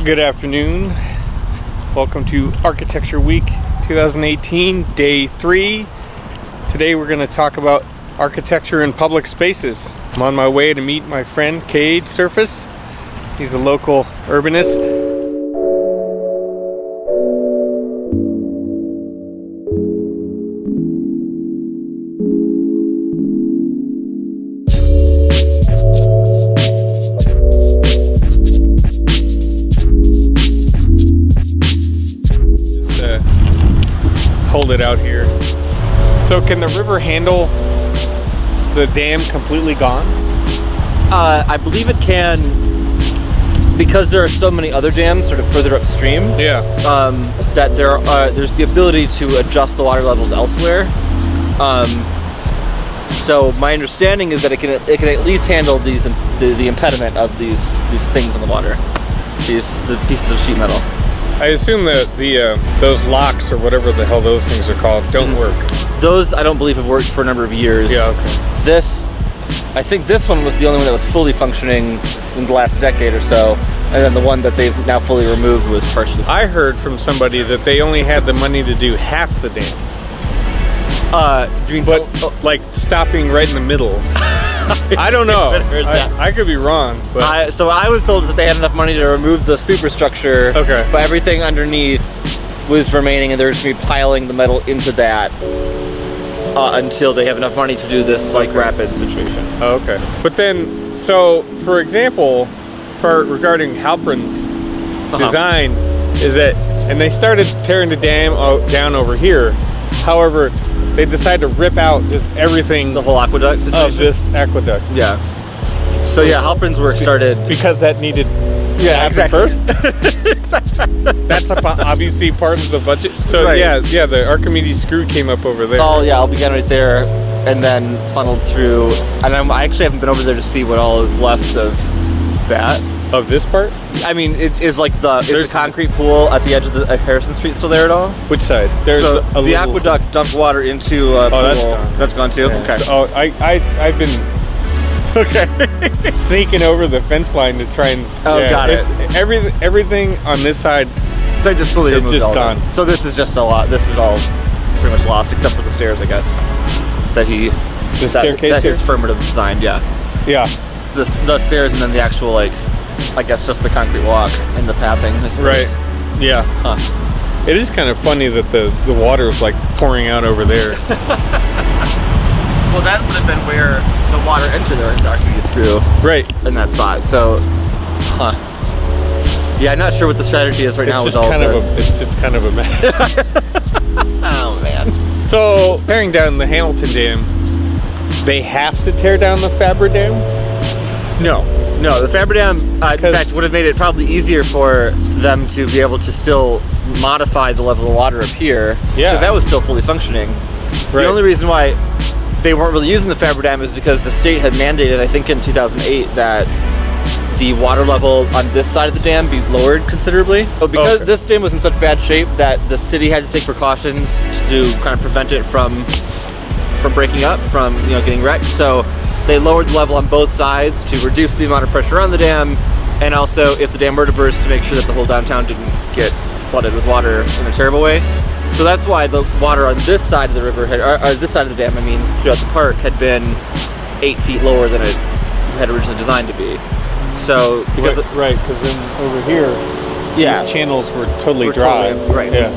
Good afternoon. Welcome to Architecture Week 2018, Day 3. Today we're going to talk about architecture in public spaces. I'm on my way to meet my friend Cade Surface. He's a local urbanist. Hold it out here. So can the river handle the dam completely gone? I believe it can, because there are so many other dams sort of further upstream. Yeah. That there's the ability to adjust the water levels elsewhere. So my understanding is that it can at least handle the impediment of these things in the water, the pieces of sheet metal. I assume that those locks or whatever the hell those things are called don't work. Those I don't believe have worked for a number of years. Yeah, okay. I think this one was the only one that was fully functioning in the last decade or so, and then the one that they've now fully removed was partially. I heard from somebody that they only had the money to do half the dam. Like stopping right in the middle. I don't know. I could be wrong. But so I was told that they had enough money to remove the superstructure. Okay. But everything underneath was remaining, and they're just going to be piling the metal into that until they have enough money to do this rapid situation. Oh, okay. But then, so for example, regarding Halprin's design, is that, and they started tearing the dam down over here. However, they decided to rip out just everything, the whole aqueduct situation of this aqueduct. Yeah. So yeah, Halprin's work started because that needed happen first. That's obviously part of the budget. So right. yeah, the Archimedes screw came up over there. Oh yeah, I'll begin right there, and then funneled through. And I actually haven't been over there to see what all is left of that. Of this part? I mean, it is like the concrete pool at the edge of Harrison Street still there at all? Which side? There's the aqueduct dumped water into a pool. That's gone. That's gone too? Yeah. Okay. So, I've been sneaking over the fence line to try and... got it. Everything on this side... So I just fully removed it's just gone. So this is just a lot. This is all pretty much lost, except for the stairs, I guess. The staircase that here? his affirmative designed, yeah. Yeah. The stairs and then the actual, I guess just the concrete walk and the pathing, I suppose. Right. Yeah. Huh. It is kind of funny that the water is pouring out over there. Well, that would have been where the water entered there into Archimedes screw. Right. In that spot. So, yeah, I'm not sure what the strategy is right now with all this. It's just kind of a mess. Oh, man. So, tearing down the Hamilton Dam, they have to tear down the Faber Dam? No, the Faber Dam, in fact, would have made it probably easier for them to be able to still modify the level of water up here. Yeah. Because that was still fully functioning. Right. The only reason why they weren't really using the Faber Dam is because the state had mandated, I think in 2008, that the water level on this side of the dam be lowered considerably. But because this dam was in such bad shape that the city had to take precautions to kind of prevent it from breaking up, from getting wrecked. So they lowered the level on both sides to reduce the amount of pressure on the dam, and also, if the dam were to burst, to make sure that the whole downtown didn't get flooded with water in a terrible way. So that's why the water on this side of the river, or this side of the dam, throughout the park, had been 8 feet lower than it had originally designed to be. So because then over here, these channels were totally dry.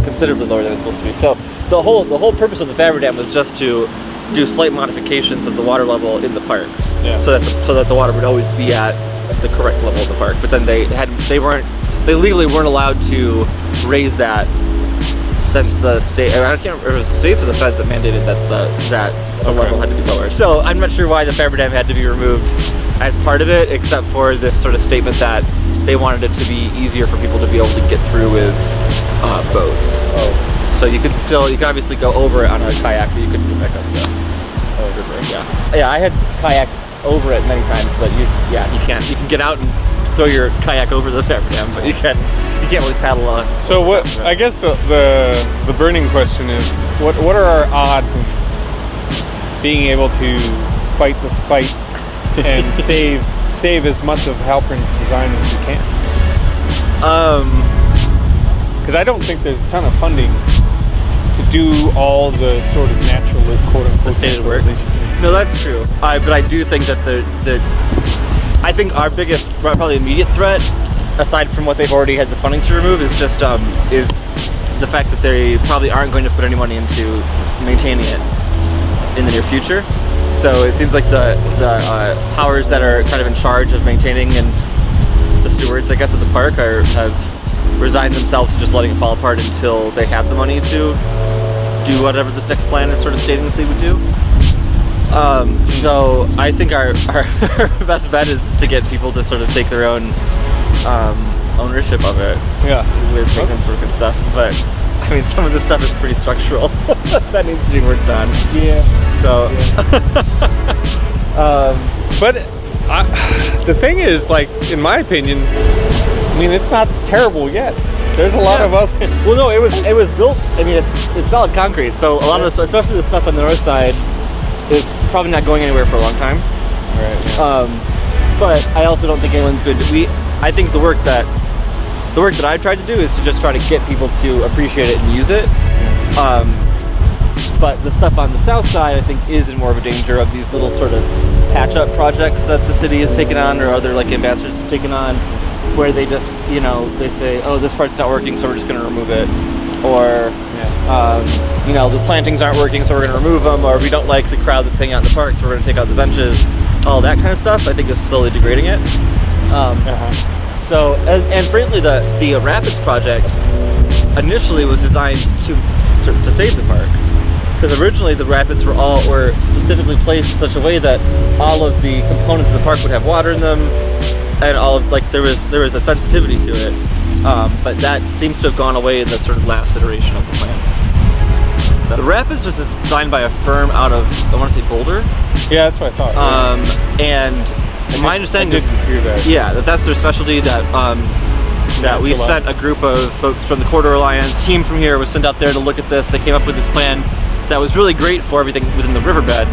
Considerably lower than it's supposed to be. So the whole purpose of the Faber Dam was just to do slight modifications of the water level in the park, so that the water would always be at the correct level of the park. But then they legally weren't allowed to raise that, since the state, I can't remember if it was the states or the feds that mandated that the level had to be lower. So I'm not sure why the Faber Dam had to be removed as part of it, except for this sort of statement that they wanted it to be easier for people to be able to get through with boats. So you can obviously go over it on a kayak, but you couldn't get back up the river. Yeah, I had kayaked over it many times, but you can get out and throw your kayak over the Faber Dam, but you can't really paddle on. So what? I guess the burning question is, what are our odds of being able to fight the fight and save as much of Halprin's design as we can? Because I don't think there's a ton of funding to do all the sort of natural, quote-unquote, the stated work. No, that's true. But I do think that I think our biggest, probably immediate threat, aside from what they've already had the funding to remove, is just is the fact that they probably aren't going to put any money into maintaining it in the near future. So it seems like the powers that are kind of in charge of maintaining and the stewards, I guess, of the park have resigned themselves to just letting it fall apart until they have the money to do whatever this next plan is sort of stating that they would do. So I think our best bet is just to get people to sort of take their own ownership of it. Yeah. With maintenance work and stuff. But I mean, some of this stuff is pretty structural that needs to be worked on. Yeah. So. But the thing is, like, in my opinion, I mean, it's not terrible yet. There's a lot of other. Well, no, it was built. I mean, it's solid concrete. So a lot of this, especially the stuff on the north side, is probably not going anywhere for a long time. Right. Yeah. But I also don't think anyone's going to. I think the work that I've tried to do is to just try to get people to appreciate it and use it. But the stuff on the south side, I think, is in more of a danger of these little sort of patch-up projects that the city has taken on, or other like ambassadors have taken on, where they just, they say, oh, this part's not working, so we're just going to remove it, or the plantings aren't working, so we're going to remove them, or we don't like the crowd that's hanging out in the park, so we're going to take out the benches. All that kind of stuff, I think, is slowly degrading it. So, and frankly, the Rapids project initially was designed to save the park, because originally the rapids were specifically placed in such a way that all of the components of the park would have water in them, and all of, like, there was a sensitivity to it. But that seems to have gone away in the sort of last iteration of the plan. So the Rapids was designed by a firm out of, I want to say, Boulder. Yeah, that's what I thought. And my understanding is, that. that's their specialty. That we sent a group of folks from the Corridor Alliance. Team from here was sent out there to look at this. They came up with this plan that was really great for everything within the riverbed.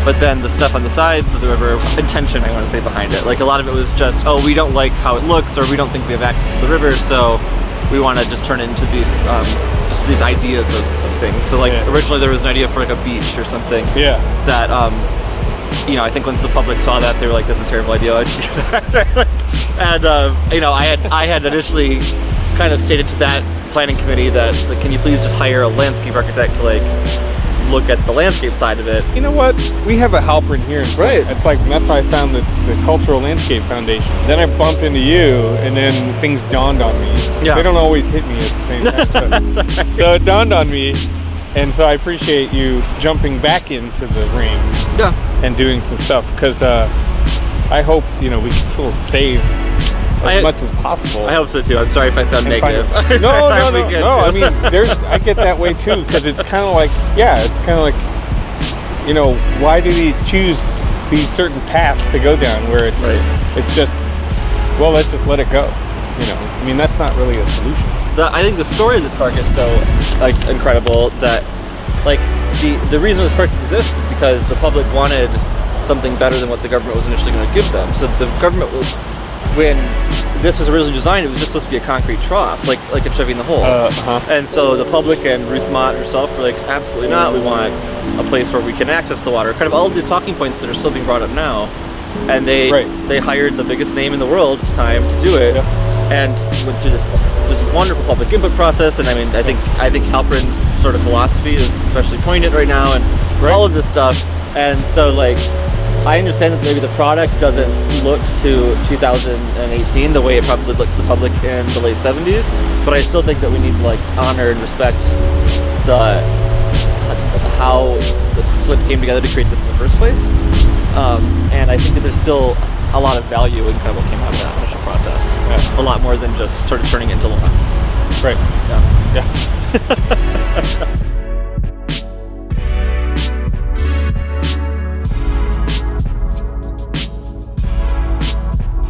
But then the stuff on the sides of the river, intention, I want to say, behind it. Like, a lot of it was just, oh, we don't like how it looks, or we don't think we have access to the river, so we want to just turn it into these just these ideas of things. So, like, originally there was an idea for, like, a beach or something. Yeah. That, I think once the public saw that, they were like, that's a terrible idea. And, I had initially kind of stated to that planning committee that, like, can you please just hire a landscape architect to, like, look at the landscape side of it. You know what? We have a Halpern here in Flint. It's like, that's how I found the Cultural Landscape Foundation. Then I bumped into you, and then things dawned on me. Yeah. They don't always hit me at the same time. So it dawned on me, and so I appreciate you jumping back into the ring and doing some stuff, because I hope, we can still save as much as possible. I hope so too. I'm sorry if I sound negative. No. I mean, I get that way too, because it's kind of like, why do we choose these certain paths to go down where it's just, well, let's just let it go. I mean, that's not really a solution. I think the story of this park is so incredible that, like, the reason this park exists is because the public wanted something better than what the government was initially going to give them. So the government was, when this was originally designed, it was just supposed to be a concrete trough, like a Chevy in the hole. And so the public and Ruth Mott herself were like, absolutely not. We want a place where we can access the water. Kind of all of these talking points that are still being brought up now. And they hired the biggest name in the world at the time to do it, and went through this wonderful public input process. And I mean, I think Halpern's sort of philosophy is especially poignant right now, and all of this stuff. And so, like, I understand that maybe the product doesn't look to 2018 the way it probably looked to the public in the late 70s, but I still think that we need to, like, honor and respect how Flint came together to create this in the first place. And I think that there's still a lot of value in kind of what came out of that initial process. A lot more than just sort of turning it into lawns. Right. Yeah.